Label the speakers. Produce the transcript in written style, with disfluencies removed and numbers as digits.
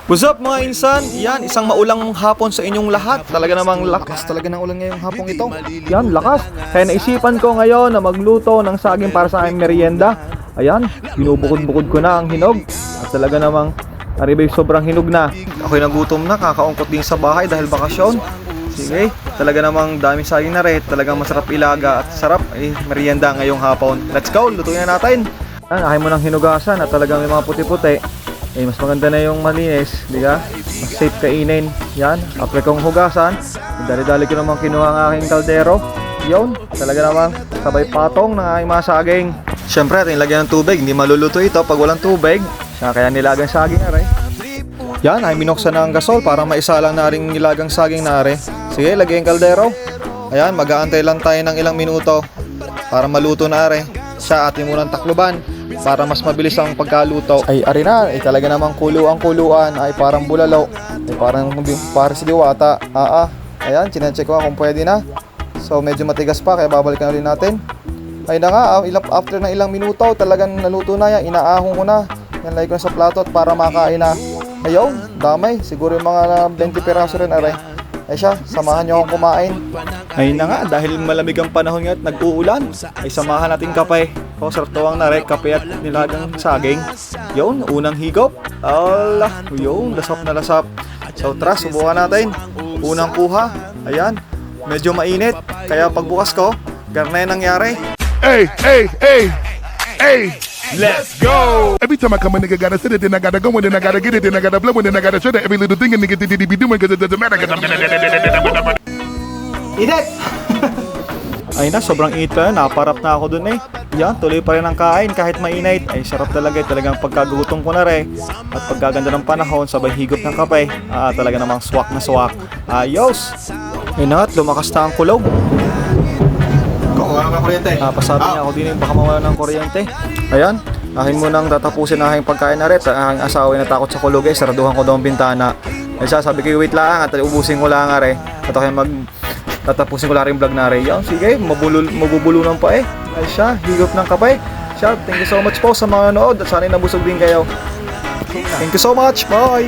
Speaker 1: What's up mga insan? Yan, isang maulang hapon sa inyong lahat. Talaga namang lakas talaga ng ulan ngayong hapong ito. Yan, lakas. Kaya naisipan ko ngayon na magluto ng saging para sa aking merienda. Ayan, binubukod-bukod ko na ang hinog. At talaga namang aribay sobrang hinog na. Ako'y nagutom na, kakaungkot din sa bahay dahil bakasyon. Sige, talaga namang daming saging na rin. Talagang masarap ilaga at sarap merienda ngayong hapon. Let's go, lutuin na natin. Ayan, akin mo ng hinugasan at talagang may mga puti-puti. Mas maganda na yung malinis, di ka? Mas safe kainin. Yan, after kong hugasan, dali-dali ko naman kinuha ang aking kaldero. Yun, talaga naman sabay patong ng aking mga saging. Siyempre, ating lagyan ng tubig. Hindi maluluto ito pag walang tubig. Kaya nilagang saging na rin. Yan, ay binuksan na ang gasol para maisa lang na rin nilagang saging na rin. Sige, lagyan yung kaldero. Ayan, mag-aantay lang tayo ng ilang minuto para maluto na rin. Siya ating munang takluban para mas mabilis ang pagkaluto. Ay arina, talaga namang kuluan ay parang bulalo. Ay parang si diwata. Ayan, chinecheck ko kung pwede na. So medyo matigas pa kaya babalikan ulit natin. Ay na nga, after ng ilang minuto talagang naluto na yan. Inaahon ko na. Yan, lagay ko na sa plato at para makain na. Ayaw, damay. Siguro yung mga 20 peraso rin aray. Ay siya, samahan niyo akong kumain. Ay na nga, dahil malamig ang panahon nga at nag-uulan, ay samahan natin kape. O, sarap tawang na rin, kape at nilagang saging. Yun, unang higop. Ala, yun, lasap na lasap. So tara, subukan natin. Unang kuha, ayan, medyo mainit. Kaya pagbukas ko, garna yung nangyari.
Speaker 2: Hey, hey, hey, hey, let's go! Every time I come a nigga gotta sit it, then I gotta go, and then I gotta get it, then I gotta blow, and then I gotta show that every little thing a nigga did be doing, cause it doesn't matter, cause I'm
Speaker 1: Init! Ay na, sobrang init pa yun. Naparap na ako dun eh. Yan, tuloy pa rin ang kain kahit mainit. Ay sarap talaga eh. Talagang pagkagutom ko na rin. At pagkaganda ng panahon, sabay higop ng kape. Talaga namang swak na swak. Ayos! Ay na, lumakas na ang kulog.
Speaker 3: Wala ng kuryente.
Speaker 1: Pasabi niya ako din baka mawala ng kuryente. Ayan, akin munang tatapusin ang aking pagkain na rin. Ang asawa ay natakot sa kulog eh. Saraduhan ko daw ang bintana. Ay sabi ko, wait lang at ubusin ko lang nga rin. At ako tatapusin ko lang rin vlog na rin. Yan, sige, mabubulunan pa eh. Ay siya, higop ng kapay. Siya, thank you so much po sa mga nanood. At sana'y nabusog din kayo. Thank you so much, bye!